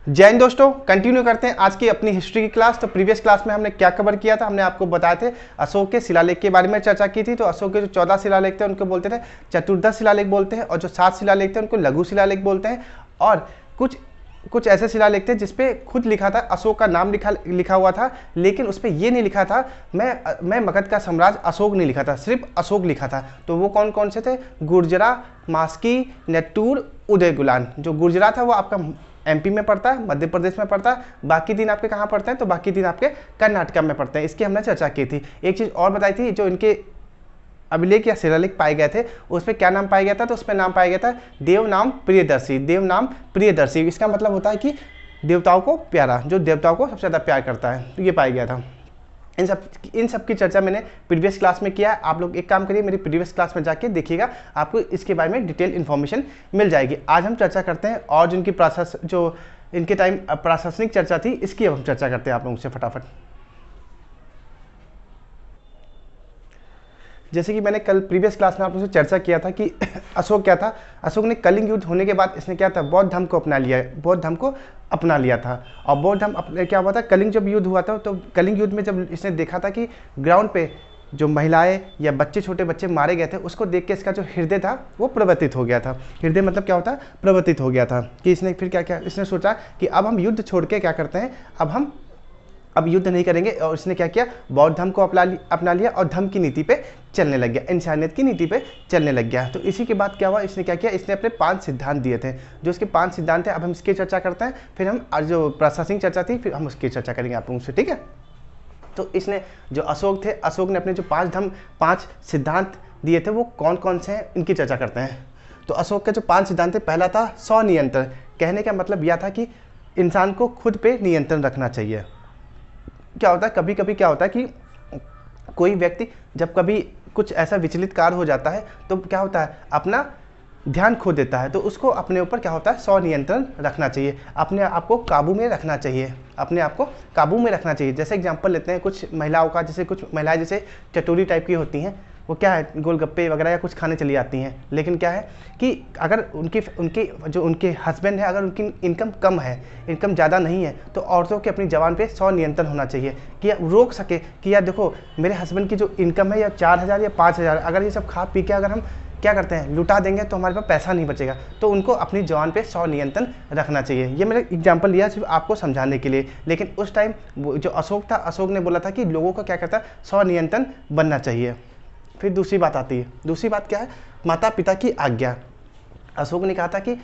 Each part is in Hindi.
जय हिंद दोस्तों, कंटिन्यू करते हैं आज की अपनी हिस्ट्री की क्लास। तो प्रीवियस क्लास में हमने क्या कवर किया था, हमने आपको बताए थे अशोक के शिलालेख के बारे में चर्चा की थी। तो अशोक के जो 14 शिलालेख थे उनको बोलते थे चतुर्दश शिलालेख बोलते हैं, और जो 7 शिलालेख थे उनको लघु शिलालेख बोलते हैं। और कुछ ऐसे शिलालेख थे जिसपे खुद लिखा था, अशोक का नाम लिखा हुआ था, लेकिन उस पर यह नहीं लिखा था मैं मगध का साम्राज्य अशोक नहीं लिखा था, सिर्फ अशोक लिखा था। तो वो कौन कौन से थे? गुर्जरा, मास्की, नेट्टूर, उदयगुलान। जो गुर्जरा था वो आपका एमपी में पड़ता है, मध्य प्रदेश में पड़ता है। बाकी दिन आपके कहाँ पड़ते हैं? तो बाकी दिन आपके कर्नाटका में पड़ते हैं। इसकी हमने चर्चा की थी। एक चीज़ और बताई थी, जो इनके अभिलेख या शिलालेख पाए गए थे उस पर क्या नाम पाया गया था? तो उस पर नाम पाया गया था देव नाम प्रियदर्शी। देव नाम प्रियदर्शी, इसका मतलब होता है कि देवताओं को प्यारा, जो देवताओं को सबसे ज़्यादा प्यार करता है। तो ये पाया गया था। इन सब की चर्चा मैंने प्रीवियस क्लास में किया है। आप लोग एक काम करिए, मेरी प्रीवियस क्लास में जाके देखिएगा, आपको इसके बारे में डिटेल इन्फॉर्मेशन मिल जाएगी। आज हम चर्चा करते हैं और जिनकी जो इनके टाइम प्रशासनिक चर्चा थी, इसकी अब हम चर्चा करते हैं आप लोगों से फटाफट। जैसे कि मैंने कल प्रीवियस क्लास में आप लोगों से चर्चा किया था कि अशोक क्या था। अशोक ने कलिंग युद्ध होने के बाद इसने क्या था, बौद्ध धर्म को अपना लिया, बौद्ध धर्म को अपना लिया था। और बौद्ध धर्म क्या हुआ था, कलिंग जब युद्ध हुआ था, तो कलिंग युद्ध में जब इसने देखा था कि ग्राउंड पे जो महिलाएं या बच्चे, छोटे बच्चे मारे गए थे, उसको देख के इसका जो हृदय था वो प्रवर्तित हो गया था। हृदय मतलब क्या होता है? प्रवर्तित हो गया था। कि इसने फिर क्या किया, इसने सोचा कि अब हम युद्ध छोड़ के क्या करते हैं, अब युद्ध नहीं करेंगे। और इसने क्या किया, बौद्ध धर्म को अपना लिया और धर्म की नीति पे चलने लग गया, इंसानियत की नीति पे चलने लग गया। तो इसी के बाद क्या हुआ, इसने क्या किया, इसने अपने 5 सिद्धांत दिए थे। जो इसके 5 सिद्धांत थे, अब हम इसकी चर्चा करते हैं। फिर हम जो प्रशासनिक चर्चा थी, फिर हम उसकी चर्चा करेंगे आप लोगों से, ठीक है। तो इसने जो अशोक थे, अशोक ने अपने जो 5 सिद्धांत दिए थे वो कौन कौन से हैं, इनकी चर्चा करते हैं। तो अशोक के जो 5 सिद्धांत थे, पहला था स्वनियंत्रण। कहने का मतलब यह था कि इंसान को खुद पे नियंत्रण रखना चाहिए। क्या होता है, कभी कभी क्या होता है कि कोई व्यक्ति जब कभी कुछ ऐसा विचलित कार्य हो जाता है तो क्या होता है, अपना ध्यान खो देता है। तो उसको अपने ऊपर क्या होता है, स्वनियंत्रण रखना चाहिए, अपने आप को काबू में रखना चाहिए, अपने आप को काबू में रखना चाहिए। जैसे एग्जांपल लेते हैं कुछ महिलाओं का, जैसे कुछ महिलाएं जैसे चटोरी टाइप की होती हैं, वो क्या है, गोलगप्पे वगैरह या कुछ खाने चली जाती हैं। लेकिन क्या है कि अगर उनके हस्बैंड है, अगर उनकी इनकम कम है, इनकम ज़्यादा नहीं है, तो औरतों के अपनी ज़बान पे स्वनियंत्रण होना चाहिए कि रोक सके कि यार देखो, मेरे हस्बैंड की जो इनकम है या 4,000 या 5,000, अगर ये सब खा पी के अगर हम क्या करते हैं, लुटा देंगे तो हमारे पास पैसा नहीं बचेगा। तो उनको अपनी जवान पे स्वनियंत्रण रखना चाहिए। ये मैंने एग्जांपल लिया सिर्फ आपको समझाने के लिए। लेकिन उस टाइम जो अशोक था, अशोक ने बोला था कि लोगों को क्या करता है, स्वनियंत्रण बनना चाहिए। फिर दूसरी बात आती है, दूसरी बात क्या है, माता पिता की आज्ञा। अशोक ने कहा था कि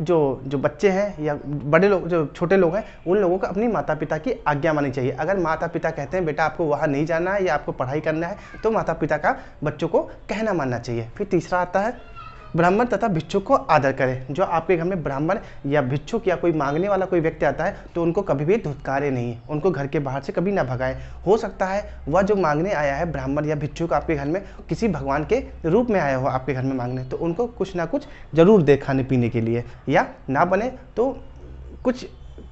जो बच्चे हैं या बड़े लोग, जो छोटे लोग हैं, उन लोगों को अपनी माता पिता की आज्ञा माननी चाहिए। अगर माता पिता कहते हैं बेटा आपको वहाँ नहीं जाना है या आपको पढ़ाई करना है, तो माता पिता का बच्चों को कहना मानना चाहिए। फिर तीसरा आता है ब्राह्मण तथा भिक्षुक को आदर करें। जो आपके घर में ब्राह्मण या भिक्षुक या कोई मांगने वाला कोई व्यक्ति आता है, तो उनको कभी भी धुतकारे नहीं, उनको घर के बाहर से कभी ना भगाएं। हो सकता है वह जो मांगने आया है, ब्राह्मण या भिक्षुक, आपके घर में किसी भगवान के रूप में आया हो आपके घर में मांगने, तो उनको कुछ ना कुछ जरूर दे खाने पीने के लिए, या ना बने तो कुछ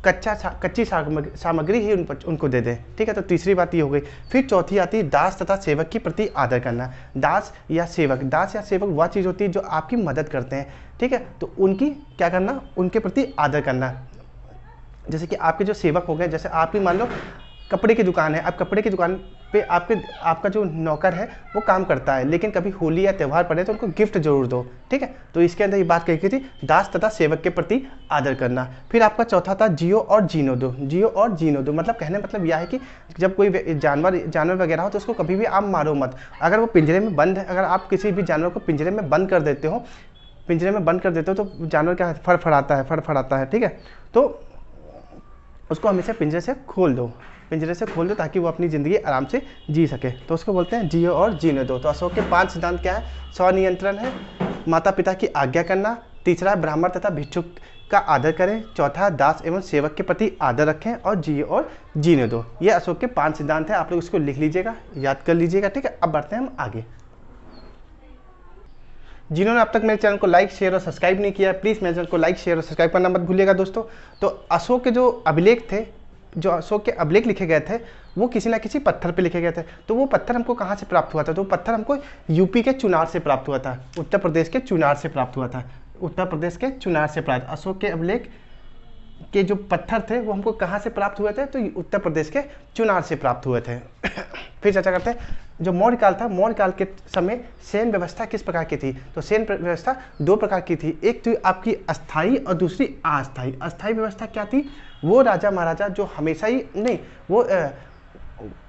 कच्ची सामग्री ही उनको दे दें, ठीक है। तो तीसरी बात ये हो गई। फिर चौथी आती है दास तथा सेवक के प्रति आदर करना। दास या सेवक वह चीज़ होती है जो आपकी मदद करते हैं, ठीक है। तो उनकी क्या करना, उनके प्रति आदर करना। जैसे कि आपके जो सेवक हो गए, जैसे आपकी मान लो कपड़े की दुकान है, आप कपड़े की दुकान पे आपका जो नौकर है वो काम करता है, लेकिन कभी होली या त्यौहार पड़े तो उनको गिफ्ट जरूर दो, ठीक है। तो इसके अंदर ये बात कही गई थी, दास तथा सेवक के प्रति आदर करना। फिर आपका चौथा था जियो और जीनो दो। जियो और जीनो दो मतलब कहने मतलब यह है कि जब कोई जानवर वगैरह हो तो उसको कभी भी आप मारो मत। अगर वो पिंजरे में बंद है, अगर आप किसी भी जानवर को पिंजरे में बंद कर देते हो तो जानवर क्या फड़फड़ाता है, ठीक है। तो उसको हमेशा पिंजरे से खोल दो ताकि वो अपनी ज़िंदगी आराम से जी सके। तो उसको बोलते हैं जियो और जीने दो। तो अशोक के 5 सिद्धांत क्या है, स्वनियंत्रण है, माता पिता की आज्ञा करना, तीसरा ब्राह्मण तथा भिक्षुक का आदर करें, चौथा दास एवं सेवक के प्रति आदर रखें, और जियो और जीने दो। ये अशोक के 5 सिद्धांत हैं। आप लोग इसको लिख लीजिएगा, याद कर लीजिएगा, ठीक है। अब बढ़ते हैं हम आगे। जिन्होंने अब तक मेरे चैनल को लाइक शेयर और सब्सक्राइब नहीं किया है, प्लीज़ मेरे चैनल को लाइक शेयर और सब्सक्राइब करना मत भूलिएगा दोस्तों। तो अशोक के जो अभिलेख थे, जो अशोक के अभिलेख लिखे गए थे, वो किसी ना किसी पत्थर पे लिखे गए थे। तो वो पत्थर हमको कहाँ से प्राप्त हुआ था? तो वो पत्थर हमको यूपी के चुनार से प्राप्त हुआ था, उत्तर प्रदेश के चुनार से प्राप्त हुआ था, उत्तर प्रदेश के चुनार से प्राप्त। अशोक के अभिलेख के जो पत्थर थे वो हमको कहाँ से प्राप्त हुए थे, तो उत्तर प्रदेश के चुनार से प्राप्त हुए थे। फिर चर्चा करते हैं जो मौर्य काल था, मौर्य काल के समय सेन व्यवस्था किस प्रकार की थी, तो सेन व्यवस्था दो प्रकार की थी, एक तो आपकी अस्थाई और दूसरी अस्थाई। अस्थाई व्यवस्था क्या थी, वो राजा महाराजा जो हमेशा ही नहीं,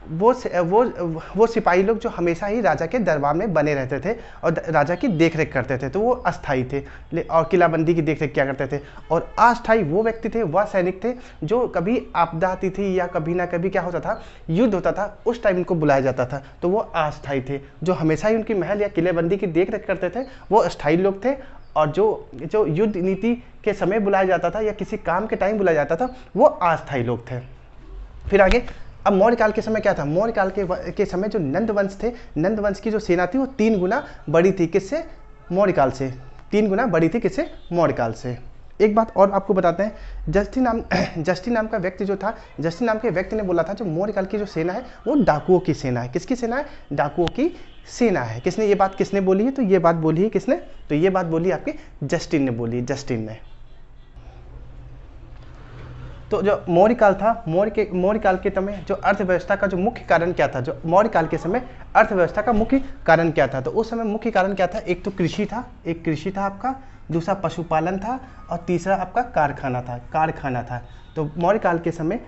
वो सिपाही लोग जो हमेशा ही राजा के दरबार में बने रहते थे और राजा की देखरेख करते थे, तो वो अस्थाई थे और किलाबंदी की देखरेख क्या करते थे। और अस्थाई वो व्यक्ति थे, वह सैनिक थे जो कभी आपदा आती थी या कभी ना कभी क्या होता था, युद्ध होता था, उस टाइम उनको बुलाया जाता था, तो वो अस्थाई थे। जो हमेशा ही उनकी महल या किलेबंदी की देखरेख करते थे वो अस्थाई लोग थे। और जो युद्ध नीति के समय बुलाया जाता था या किसी काम के टाइम बुलाया जाता था वो अस्थाई लोग थे। फिर आगे अब मौर्य काल के समय क्या था, मौर्य काल के समय जो नंद वंश थे, नंद वंश की जो सेना थी वो 3 गुना बड़ी थी, किससे, मौर्य काल से, 3 गुना बड़ी थी, किससे, मौर्य काल से। एक बात और आपको बताते हैं, जस्टी नाम का व्यक्ति जो था, जस्टी नाम के व्यक्ति ने बोला था जो मौर्य काल की जो सेना है वो डाकुओं की सेना है। किसकी सेना है, डाकुओं की सेना है। किसने ये बात किसने बोली है, तो ये बात बोली है किसने, तो ये बात बोली आपके जस्टिन ने बोली है, जस्टिन ने। तो जो मौर्य काल था, मौर्य काल के समय जो अर्थव्यवस्था का जो मुख्य कारण क्या था, जो मौर्य काल के समय अर्थव्यवस्था का मुख्य कारण क्या था, तो उस समय मुख्य कारण क्या था, एक तो कृषि था, एक कृषि था आपका, दूसरा पशुपालन था और तीसरा आपका कारखाना था। तो मौर्य काल के समय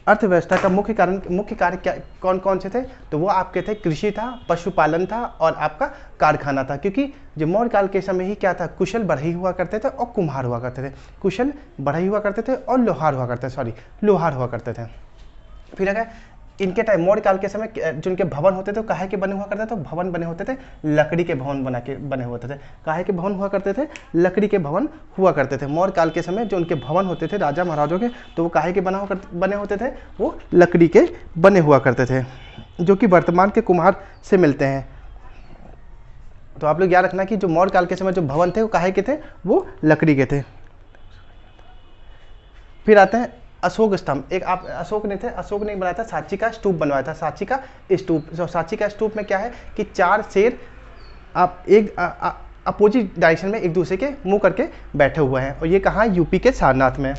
अर्थव्यवस्था का मुख्य कार्य क्या कौन कौन से थे, तो वो आपके थे कृषि था, पशुपालन था और आपका कारखाना था। क्योंकि जो मौर्य काल के समय ही क्या था, कुशल बढ़ई हुआ करते थे और कुम्हार हुआ करते थे, कुशल बढ़ई हुआ करते थे और लोहार हुआ करते थे। फिर अगर इनके टाइम मौर्य काल के समय जो इनके भवन होते थे काहे के बने हुआ करते थे, तो भवन बने होते थे लकड़ी के भवन बने होते थे। काहे के भवन हुआ करते थे, लकड़ी के भवन हुआ करते थे। मौर्य काल के समय जो उनके भवन होते थे राजा महाराजों के, तो वो काहे के बने होते थे, वो लकड़ी के बने हुआ करते थे, जो कि वर्तमान के कुम्हार से मिलते हैं। तो आप लोग याद रखना कि जो मौर्य काल के समय जो भवन थे वो काहे के थे, वो लकड़ी के थे। फिर आते हैं अशोक स्तंभ। एक आप अशोक ने बनाया था, सांची का स्तूप बनवाया था, सांची का स्तूप। जो सांची का स्तूप में क्या है कि 4 शेर आप एक अपोजिट डायरेक्शन में एक दूसरे के मुंह करके बैठे हुए हैं, और ये कहाँ है, यूपी के सारनाथ में।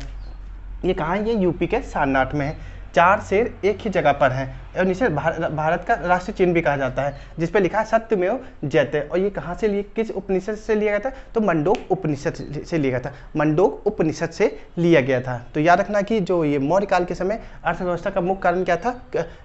ये कहाँ है, ये यूपी के सारनाथ में है। 4 शेर एक ही जगह पर हैं और इसे भारत का राष्ट्रीय चिन्ह भी कहा जाता है, जिसपे लिखा है सत्यमेव जयते। और ये कहाँ से लिए, किस उपनिषद से लिया गया था, तो मंडोक उपनिषद से लिया गया था, मंडोक उपनिषद से लिया गया था। तो याद रखना कि जो ये मौर्य काल के समय अर्थव्यवस्था का मुख्य कारण क्या था,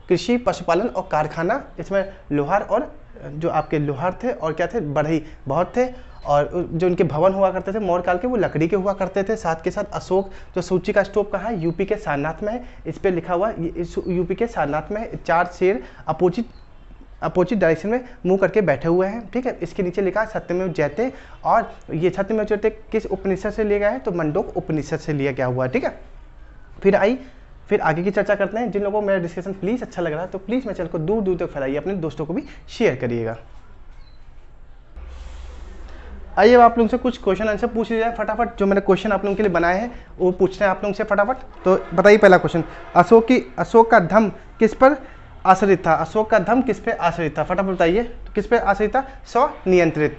कृषि, पशुपालन और कारखाना। इसमें लोहार और जो आपके लोहार थे और क्या थे, बढ़ई बहुत थे। और जो उनके भवन हुआ करते थे मौर्य काल के, वो लकड़ी के हुआ करते थे। साथ के साथ अशोक जो सूची का स्तूप कहाँ है, यूपी के सारनाथ में है। इस पे लिखा हुआ यूपी के सारनाथ में 4 शेर अपोजिट डायरेक्शन में मुंह करके बैठे हुए हैं, ठीक है। इसके नीचे लिखा है सत्यमेव जयते, और ये सत्यमेव जयते किस उपनिषद से लिया गया है, तो मंडोक उपनिषद से लिया गया हुआ है, ठीक है। फिर आगे की चर्चा करते हैं। जिन लोगों को मेरा डिस्कशन प्लीज़ अच्छा लग रहा है तो प्लीज़ मेरे चैनल को दूर दूर तक फैलाइए, अपने दोस्तों को भी शेयर करिएगा। आइए अब आप लोगों से कुछ क्वेश्चन आंसर पूछ लिया जाए फटाफट। जो मैंने क्वेश्चन आप लोगों के लिए बनाए हैं वो पूछते हैं आप लोगों से फटाफट। तो बताइए पहला क्वेश्चन, अशोक का धम्म किस पर आश्रित था, अशोक का धम्म किस पे आश्रित था, फटाफट बताइए। तो किस पे आश्रित था, स्वनियंत्रित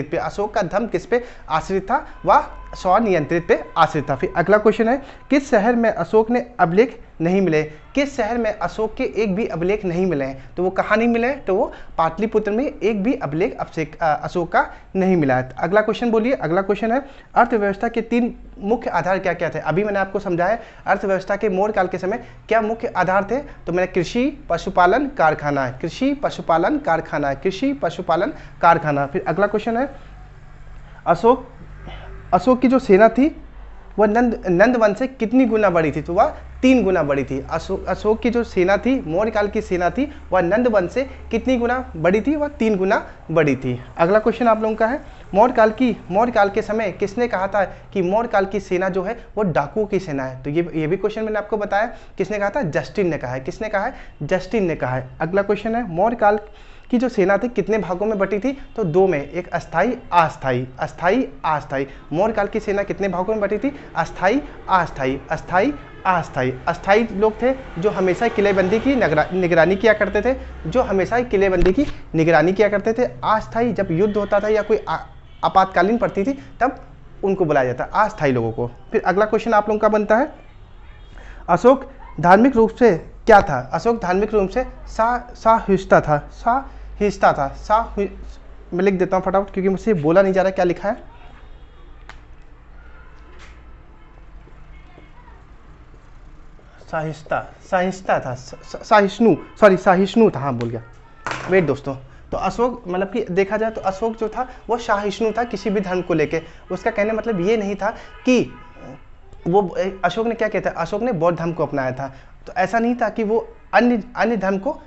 पे। अशोक का धम्म किस पे आश्रित था, वह स्वनियंत्रित पे आश्रित था। फिर अगला क्वेश्चन है, किस शहर में अशोक ने अभिलेख नहीं मिले, किस शहर में अशोक के एक भी अभिलेख नहीं मिले हैं, तो वो कहाँ नहीं मिले हैं, तो वो पाटलिपुत्र में एक भी अभिलेख अशोक का नहीं मिला है। अगला क्वेश्चन बोलिए। अगला क्वेश्चन है, अर्थव्यवस्था के 3 मुख्य आधार क्या क्या थे। अभी मैंने आपको समझाया अर्थव्यवस्था के मौर्य काल के समय क्या मुख्य आधार थे, तो मैंने कृषि, पशुपालन, कारखाना है, कृषि, पशुपालन, कारखाना है, कृषि, पशुपालन, कारखाना। फिर अगला क्वेश्चन है, अशोक की जो सेना थी वह नंद वंश से कितनी गुना बड़ी थी, तो वह 3 गुना बड़ी थी। अशोक की जो सेना थी, मौर्य काल की सेना थी, वह नंद वंश से कितनी गुना बड़ी थी, वह 3 गुना बड़ी थी। अगला क्वेश्चन आप लोगों का है, मौर्य काल के समय किसने कहा था कि मौर्य काल की सेना जो है वो डाकुओं की सेना है, तो ये भी क्वेश्चन मैंने आपको बताया। किसने कहा था, जस्टिन ने कहा है। किसने कहा है, जस्टिन ने कहा है। अगला क्वेश्चन है, मौर्य काल की जो सेना थी कितने भागों में बटी थी, तो 2 में, एक अस्थाई अस्थाई। मौर्य काल की सेना कितने भागों में बटी थी, अस्थाई अस्थाई। अस्थाई लोग थे जो हमेशा किलेबंदी की निगरानी किया करते थे, अस्थाई जब युद्ध होता था या कोई आपातकालीन पड़ती थी तब उनको बुलाया जाता है, अस्थायी लोगों को। फिर अगला क्वेश्चन आप लोगों का बनता है, अशोक धार्मिक रूप से क्या था? अशोक धार्मिक रूप से साहिष्णुता था, साहिष्णुता था, मैं लिख देता हूँ फटाफट क्योंकि मुझसे बोला नहीं जा रहा क्या लिखा है। साहिष्णुता था, साहिष्णु था, हाँ भूल गया, वेट दोस्तों। तो अशोक मतलब कि देखा जाए तो अशोक जो था वो सहिष्णु था किसी भी धर्म को लेके। उसका कहने मतलब ये नहीं था कि वो अशोक ने क्या किया था, अशोक ने बौद्ध धर्म को अपनाया था। तो ऐसा नहीं था कि वो अन्य धर्म को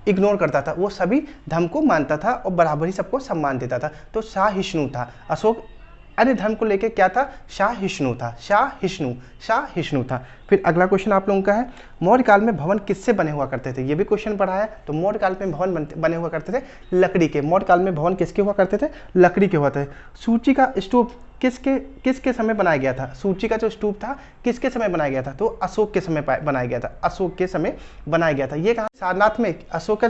इग्नोर करता था, वो सभी धर्म को मानता था और बराबर ही सबको सम्मान देता था। तो सहिष्णु था अशोक, अन्य धर्म को लेके क्या था, सहिष्णु था, सहिष्णु था। फिर अगला क्वेश्चन आप लोगों का है, मौर्य काल में भवन किससे बने हुआ करते थे? ये भी क्वेश्चन पढ़ा है। तो मौर्य काल में भवन बने हुआ करते थे लकड़ी के। मौर्य काल में भवन किसके हुआ करते थे? लकड़ी के हुआ थे। सूची का स्तूप किसके समय बनाया गया था? सूची का जो स्तूप था किसके समय बनाया गया था? तो अशोक के समय बनाया गया था, अशोक के समय बनाया गया था। ये कहाँ? सारनाथ में। अशोक के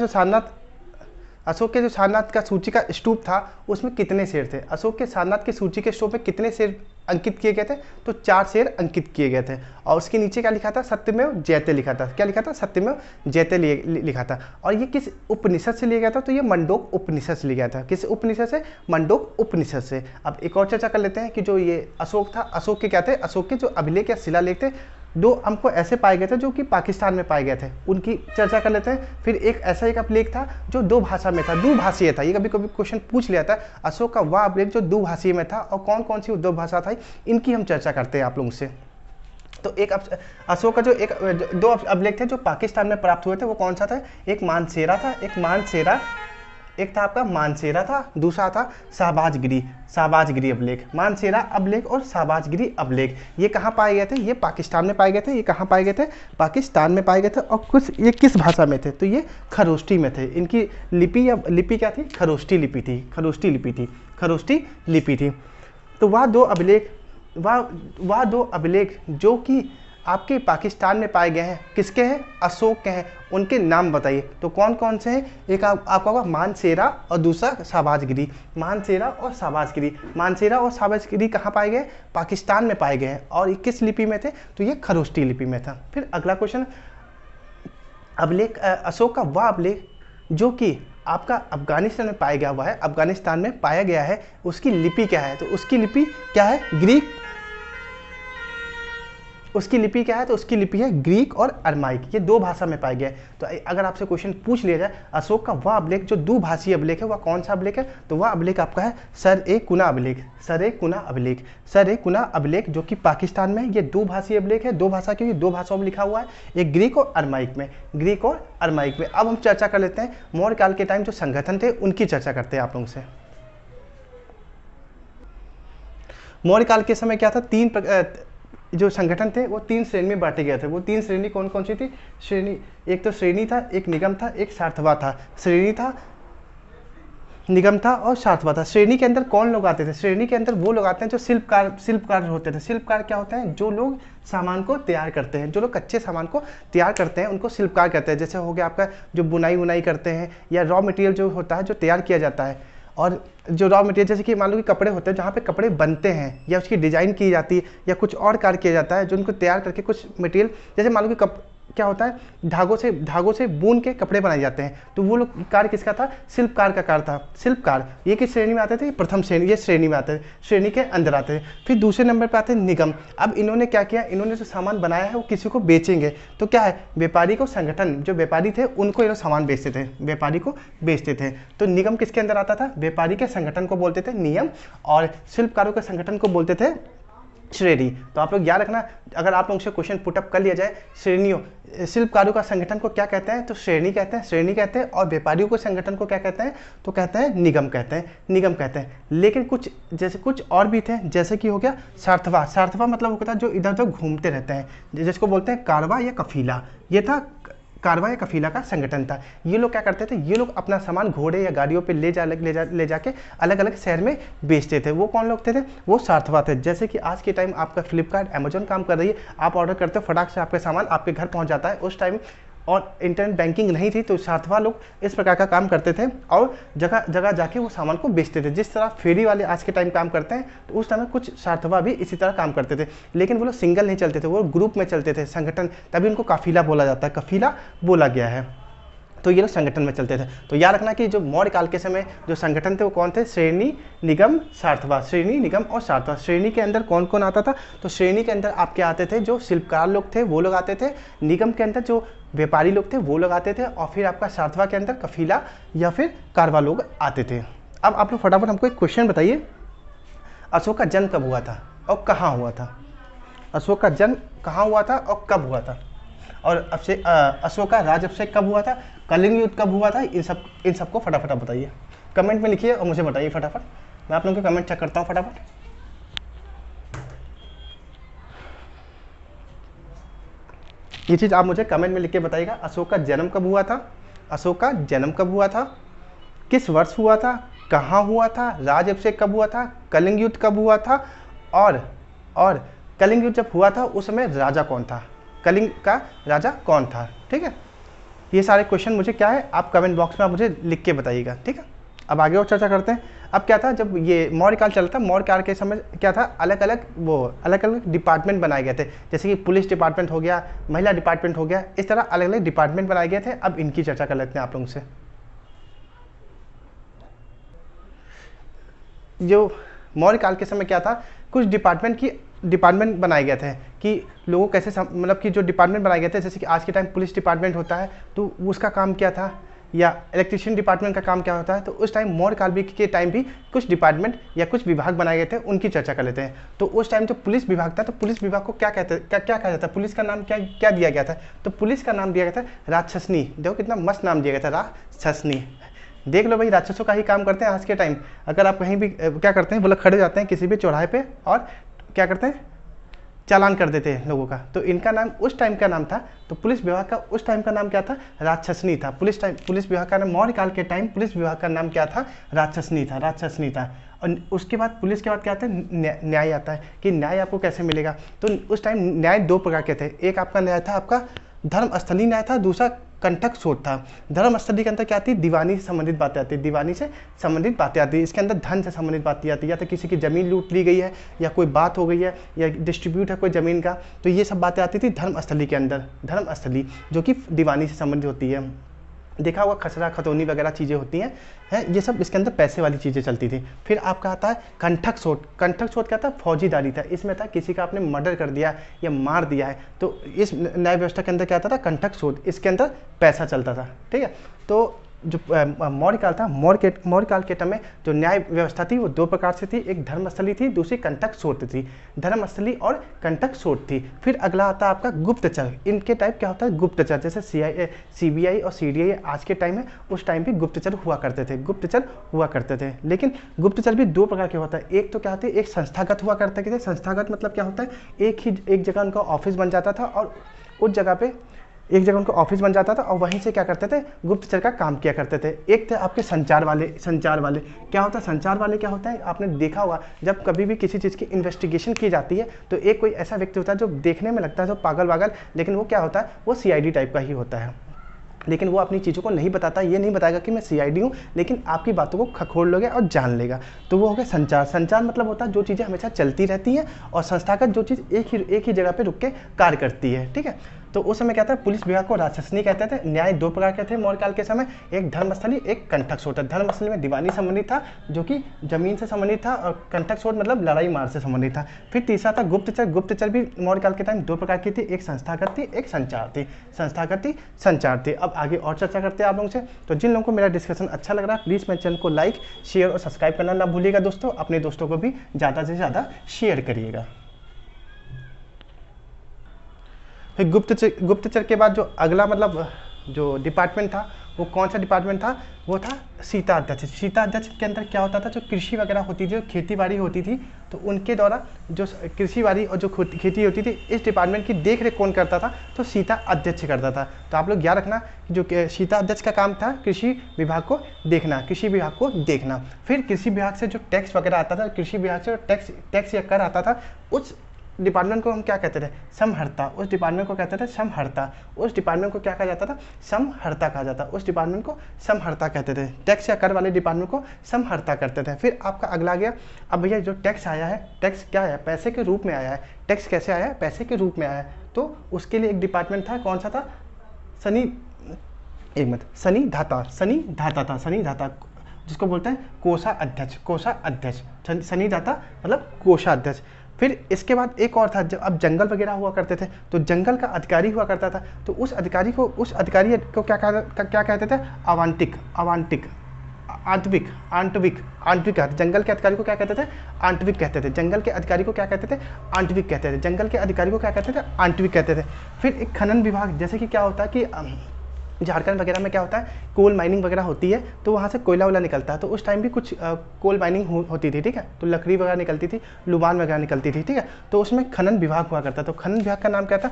जो सारनाथ का सूची का स्तूप था उसमें कितने शेर थे? अशोक के सारनाथ के सूची के स्तूप में कितने शेर अंकित किए गए थे? तो 4 शेर अंकित किए गए थे। और उसके नीचे क्या लिखा था? सत्यमेव जयते लिखा था। क्या लिखा था? सत्यमेव जयते लिखा था। और ये किस उपनिषद से लिया गया था? तो ये मंडोक उपनिषद से लिया गया था। किस उपनिषद से? मंडोक उपनिषद से। अब एक और चर्चा कर लेते हैं कि जो ये अशोक था, अशोक के क्या थे? अशोक के जो अभिलेख या शिलालेख थे 2 हमको ऐसे पाए गए थे जो कि पाकिस्तान में पाए गए थे, उनकी चर्चा कर लेते हैं। फिर एक ऐसा एक अभिलेख था जो 2 भाषा में था, द्विभाषीय था। ये कभी कभी क्वेश्चन पूछ लिया था, अशोक का वह अभिलेख जो द्विभाषीय में था और कौन कौन सी 2 भाषा था, इनकी हम चर्चा करते हैं आप लोगों से। तो एक अशोक का जो 2 अभिलेख थे जो पाकिस्तान में प्राप्त हुए थे वो कौन सा था? एक मानसेरा था, एक था आपका मानसेरा था, दूसरा था शाहबाजगिरी अभिलेख। मानसेरा अभिलेख और शाहबाजगिरी अभिलेख ये कहाँ पाए गए थे? ये पाकिस्तान में पाए गए थे। ये कहाँ पाए गए थे? पाकिस्तान में पाए गए थे। और कुछ ये किस भाषा में थे? तो ये खरोष्टी में थे। इनकी लिपि क्या थी? खरोष्टी लिपि थी। तो वह 2 अभिलेख जो कि आपके पाकिस्तान में पाए गए हैं किसके हैं? अशोक के हैं। उनके नाम बताइए। तो कौन कौन से हैं? एक आपका होगा मानसेरा और दूसरा शाहबाजगिरी। मानसेरा और शाहबाजगिरी कहाँ पाए गए? पाकिस्तान में पाए गए हैं। और ये किस लिपि में थे? तो ये खरोष्टी लिपि में था। फिर अगला क्वेश्चन, अभिलेख अशोक का वह अभिलेख जो कि आपका अफगानिस्तान में पाया गया हुआ है, अफगानिस्तान में पाया गया है, उसकी लिपि क्या है? तो उसकी लिपि क्या है? उसकी लिपि है ग्रीक और अरमाइक। ये 2 भाषा में पाए गए। तो अगर आपसे क्वेश्चन पूछ लिया जाए अशोक का वह अभिलेख जो द्विभाषीय अभिलेख है वह कौन सा अभिलेख है? तो वह अभिलेख आपका है सर-ए-कुना अभिलेख जो कि पाकिस्तान में। ये 2 भाषीय अभिलेख है। 2 भाषा क्योंकि 2 भाषाओं में लिखा हुआ है, एक ग्रीक और अरमाइक में। अब हम चर्चा कर लेते हैं मौर्य काल के टाइम जो संगठन थे उनकी चर्चा करते हैं आप लोगों से। मौर्य काल के समय क्या था? 3 जो संगठन थे वो 3 श्रेणी में बांटे गए थे। वो 3 श्रेणी कौन कौन सी थी? एक तो श्रेणी था, एक निगम था, एक सार्थवा था। श्रेणी था, निगम था और सार्थवा था। श्रेणी के अंदर कौन लोग आते थे? श्रेणी के अंदर वो लोग आते हैं जो शिल्पकार होते थे। शिल्पकार क्या होते हैं? जो लोग सामान को तैयार करते हैं, जो लोग कच्चे सामान को तैयार करते हैं उनको शिल्पकार कहते हैं। जैसे हो गया आपका जो बुनाई करते हैं या रॉ मटेरियल जो होता है जो तैयार किया जाता है। और जो रॉ मटेरियल जैसे कि मान लो कि कपड़े होते हैं जहाँ पे कपड़े बनते हैं या उसकी डिज़ाइन की जाती है या कुछ और कार्य किया जाता है जो उनको तैयार करके कुछ मटेरियल, जैसे मान लो कि क्या होता है धागों से बुन के कपड़े बनाए जाते हैं। तो वो लोग कार्य किसका था? शिल्पकार का कार्य था। शिल्पकार ये किस श्रेणी में आते थे? प्रथम श्रेणी, ये श्रेणी में आते थे, श्रेणी के अंदर आते थे। फिर दूसरे नंबर पर आते हैं निगम। अब इन्होंने क्या किया? इन्होंने जो सामान बनाया है वो किसी को बेचेंगे। तो क्या है? व्यापारी को संगठन, जो व्यापारी थे उनको ये लोग सामान बेचते थे, व्यापारी को बेचते थे। तो निगम किसके अंदर आता था? व्यापारी के संगठन को बोलते थे नियम और शिल्पकारों के संगठन को बोलते थे श्रेणी। तो आप लोग याद रखना, अगर आप लोगों से क्वेश्चन पुटअप कर लिया जाए श्रेणियों, शिल्पकारों का संगठन को क्या कहते हैं? तो श्रेणी कहते हैं। और व्यापारियों के संगठन को क्या कहते हैं? तो कहते हैं निगम कहते हैं। लेकिन कुछ और भी थे, जैसे कि हो गया सार्थवा मतलब होता है जो इधर उधर घूमते रहते हैं, जिसको बोलते हैं कारवा या कफीला। ये था कारवा या कफीला का संगठन था। ये लोग क्या करते थे? ये लोग अपना सामान घोड़े या गाड़ियों पे ले जाके अलग अलग शहर में बेचते थे। वो कौन लोग थे? वो सार्थवा थे। जैसे कि आज के टाइम आपका फ्लिपकार्ट, अमेजोन काम कर रही है, आप ऑर्डर करते हो, फटाक से आपका सामान आपके घर पहुंच जाता है। उस टाइम और इंटरनेट बैंकिंग नहीं थी, तो सार्थवा लोग इस प्रकार का काम करते थे और जगह जगह जाके वो सामान को बेचते थे। जिस तरह फेरी वाले आज के टाइम काम करते हैं, तो उस समय कुछ सार्थवा भी इसी तरह काम करते थे। लेकिन वो लोग सिंगल नहीं चलते थे, वो ग्रुप में चलते थे, संगठन, तभी उनको काफिला बोला जाता है, कफीला बोला गया है। तो ये लोग संगठन में चलते थे। तो याद रखना कि जो मौर्य काल के समय जो संगठन थे वो कौन थे? श्रेणी, निगम, सार्थवा। श्रेणी, निगम और सार्थवा। श्रेणी के अंदर कौन कौन आता था? तो श्रेणी के अंदर आपके आते थे जो शिल्पकार लोग थे, वो लोग आते थे। निगम के अंदर जो व्यापारी लोग थे वो लोग आते थे, और फिर आपका सार्थवा के अंदर कफीला या फिर कारवा लोग आते थे। अब आप लोग फटाफट हमको एक क्वेश्चन बताइए, अशोक का जन्म कब हुआ था और कहाँ हुआ था? अशोक का जन्म कहाँ हुआ था और कब हुआ था? और अशोक का राजअभिषेक कब हुआ था? कलिंग युद्ध कब हुआ था? इन सबको फटाफट बताइए, कमेंट में लिखिए और मुझे बताइए फटाफट। मैं आप लोगों के कमेंट चेक करता हूँ फटाफट। ये चीज़ आप मुझे कमेंट में लिख के बताइएगा। अशोक का जन्म कब हुआ था? अशोक का जन्म कब हुआ था? किस वर्ष हुआ था? कहाँ हुआ था? राजअभिषेक कब हुआ था? कलिंग युद्ध कब हुआ था? और कलिंग युद्ध जब हुआ था उस समय राजा कौन था? कलिंग का राजा कौन था? ठीक है, ये सारे क्वेश्चन मुझे क्या है आप कमेंट बॉक्स में आप मुझे लिख के बताइएगा। ठीक है, अब आगे और चर्चा करते हैं। अब क्या था, जब ये मौर्य काल चला था, मौर्य काल के समय क्या था, अलग अलग डिपार्टमेंट बनाए गए थे। जैसे कि पुलिस डिपार्टमेंट हो गया, महिला डिपार्टमेंट हो गया, इस तरह अलग अलग डिपार्टमेंट बनाए गए थे। अब इनकी चर्चा कर लेते हैं आप लोगों से। जो मौर्य काल के समय क्या था, कुछ डिपार्टमेंट बनाए गए थे कि लोगों कैसे मतलब कि जो डिपार्टमेंट बनाए गए थे, जैसे कि आज के टाइम पुलिस डिपार्टमेंट होता है तो उसका काम क्या था, या इलेक्ट्रिशियन डिपार्टमेंट का काम क्या होता है। तो उस टाइम मौर्य काल के टाइम भी कुछ डिपार्टमेंट या कुछ विभाग बनाए गए थे, उनकी चर्चा कर लेते हैं। तो उस टाइम जो पुलिस विभाग था, तो पुलिस विभाग को क्या कहा जाता है? पुलिस का नाम क्या दिया गया था? तो पुलिस का नाम दिया गया था राक्षसनी। देखो कितना मस्त नाम दिया गया था, राक्षसनी। देख लो भाई, राक्षसों का ही काम करते हैं आज के टाइम। अगर आप कहीं भी क्या करते हैं, वो लोग खड़े हो जाते हैं किसी भी चौराहे पे और क्या करते हैं, चालान कर देते हैं लोगों का। तो इनका नाम उस टाइम का नाम था, तो पुलिस विभाग का उस टाइम का नाम क्या था? राक्षसनी था। पुलिस विभाग का नाम मौर्य काल के टाइम पुलिस विभाग का नाम क्या था? राक्षसनी था। और उसके बाद पुलिस के बाद क्या आता है? न्याय आता है कि न्याय आपको कैसे मिलेगा। तो उस टाइम न्याय दो प्रकार के थे। एक आपका न्याय था आपका धर्मस्थली न्याय था, दूसरा कंटक शोध था। धर्मस्थली के अंदर क्या आती है? दीवानी से संबंधित बातें आती है, दीवानी से संबंधित बातें आती है। इसके अंदर धन से संबंधित बातें आती है, या तो किसी की जमीन लूट ली गई है, या कोई बात हो गई है, या डिस्ट्रीब्यूट है कोई जमीन का, तो ये सब बातें आती थी धर्मस्थली के अंदर। धर्मस्थली जो कि दीवानी से संबंधित होती है। देखा होगा खसरा खतौनी वगैरह चीज़ें होती हैं, ये सब इसके अंदर पैसे वाली चीज़ें चलती थी। फिर आपका आता है कंठक शोध। कंठक शोध क्या था? फौजीदारी था। इसमें था किसी का आपने मर्डर कर दिया या मार दिया है, तो इस न्याय व्यवस्था के अंदर क्या आता था? कंठक शोध। इसके अंदर पैसा चलता था। ठीक है, तो जो मौर्य काल था, मौर्य काल के टाइम में जो न्याय व्यवस्था थी वो दो प्रकार से थी, एक धर्मस्थली थी, दूसरी कंटक शोध थी। धर्मस्थली और कंटक शोध थी। फिर अगला आता है आपका गुप्तचर। इनके टाइप क्या होता है? गुप्तचर। जैसे CBI और CDI आज के टाइम में, उस टाइम भी गुप्तचर हुआ करते थे। लेकिन गुप्तचर भी दो प्रकार के होता है। एक तो क्या होता है, एक संस्थागत हुआ करते थे। संस्थागत मतलब क्या होता है? एक जगह उनका ऑफिस बन जाता था, और उस जगह पे एक जगह उनको ऑफिस बन जाता था, और वहीं से क्या करते थे? गुप्तचर का काम किया करते थे। एक थे आपके संचार वाले। क्या होता है संचार वाले? क्या होता है, आपने देखा होगा जब कभी भी किसी चीज़ की इन्वेस्टिगेशन की जाती है, तो एक कोई ऐसा व्यक्ति होता है जो देखने में लगता है तो पागल वागल, लेकिन वो क्या होता है? वो CID टाइप का ही होता है। लेकिन वो अपनी चीज़ों को नहीं बताता, ये नहीं बताएगा कि मैं CID हूँ, लेकिन आपकी बातों को खखोल लोगे और जान लेगा। तो वो हो गया संचार। संचार मतलब होता है जो चीज़ें हमेशा चलती रहती हैं, और संस्थागत जो चीज़ एक ही जगह पे रुक के कार्य करती है। ठीक है, तो उस समय क्या था? पुलिस विभाग को राक्षसनी कहते थे। न्याय दो प्रकार के थे मौर्य काल के समय, एक धर्मस्थली, एक कंटक शोध। धर्मस्थली में दीवानी संबंधित था, जो कि जमीन से संबंधित था, और कंटक शोध मतलब लड़ाई मार से संबंधित था। फिर तीसरा था गुप्तचर। गुप्तचर भी मौर्य काल के टाइम दो प्रकार की थी, एक संस्थागत थी, एक संचार थी। संचार थी। अब आगे और चर्चा करते हैं आप लोगों से। तो जिन लोगों को मेरा डिस्कशन अच्छा लग रहा है, प्लीज़ मेरे चैनल को लाइक, शेयर और सब्सक्राइब करना ना भूलिएगा दोस्तों। अपने दोस्तों को भी ज़्यादा से ज़्यादा शेयर करिएगा। फिर गुप्तचर के बाद जो अगला मतलब जो डिपार्टमेंट था, वो कौन सा डिपार्टमेंट था? वो था सीता अध्यक्ष। सीता अध्यक्ष के अंदर क्या होता था? जो कृषि वगैरह होती थी, जो खेती बाड़ी होती थी, तो उनके द्वारा जो कृषि बाड़ी और जो खेती होती थी, इस डिपार्टमेंट की देख रेख कौन करता था? तो सीता अध्यक्ष करता था। तो आप लोग याद रखना, जो सीता अध्यक्ष का काम था कृषि विभाग को देखना। फिर कृषि विभाग से जो टैक्स वगैरह आता था, कृषि विभाग से टैक्स या कर आता था, डिपार्टमेंट को हम क्या कहते थे, समहर्ता। उस डिपार्टमेंट को कहते थे समहर्ता। उस डिपार्टमेंट को क्या कहा जाता था, समहर्ता कहा जाता। उस डिपार्टमेंट को समहर्ता कहते थे। टैक्स या कर वाले डिपार्टमेंट को समहर्ता करते थे। फिर आपका अगला गया, अब भैया जो टैक्स आया है, टैक्स क्या है, पैसे के रूप में आया है। टैक्स कैसे आया है, पैसे के रूप में आया है। तो उसके लिए एक डिपार्टमेंट था, कौन सा था, सनी धाता था, सनी धाता, जिसको बोलते हैं कोषाध्यक्ष। कोषाध्यक्ष सनी धाता मतलब कोषाध्यक्ष। फिर इसके बाद एक और था, जब अब जंगल वगैरह हुआ करते थे तो जंगल का अधिकारी हुआ करता था। तो उस अधिकारी को क्या कहते थे, आंटविक। जंगल के अधिकारी को क्या कहते थे, आंटविक कहते थे। जंगल के अधिकारी को क्या कहते थे, आंटविक कहते थे। जंगल के अधिकारी को क्या कहते थे, आंटविक कहते थे। फिर एक खनन विभाग, जैसे कि क्या होता है कि झारखंड वगैरह में क्या होता है, कोल माइनिंग वगैरह होती है, तो वहाँ से कोयला वोला निकलता है। तो उस टाइम भी कुछ कोल माइनिंग होती थी, ठीक है। तो लकड़ी वगैरह निकलती थी, लुबान वगैरह निकलती थी, ठीक है। तो उसमें खनन विभाग हुआ करता। तो खनन विभाग का नाम क्या था,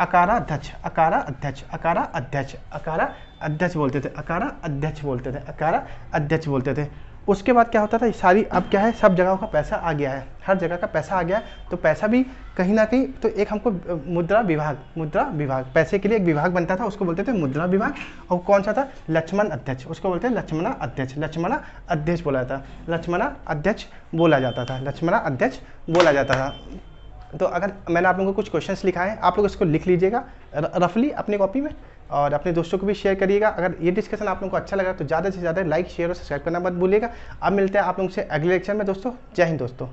अकारा अध्यक्ष बोलते थे। उसके बाद क्या होता था, सारी अब क्या है, सब जगहों का पैसा आ गया है, हर जगह का पैसा आ गया है। तो पैसा भी कहीं ना कहीं, तो एक हमको मुद्रा विभाग, पैसे के लिए एक विभाग बनता था, उसको बोलते थे मुद्रा विभाग। और कौन सा था, लक्ष्मण अध्यक्ष, उसको बोलते हैं लक्ष्मणा अध्यक्ष बोला जाता, लक्ष्मणा अध्यक्ष बोला जाता था। तो अगर मैंने आप लोगों को कुछ क्वेश्चंस लिखा है, आप लोग इसको लिख लीजिएगा रफली अपनी कॉपी में, और अपने दोस्तों को भी शेयर करिएगा। अगर ये डिस्कशन आप लोगों को अच्छा लगा तो ज़्यादा से ज़्यादा लाइक, शेयर और सब्सक्राइब करना मत भूलिएगा। अब मिलते हैं आप लोगों से अगले लेक्चर में दोस्तों। जय हिंद दोस्तों।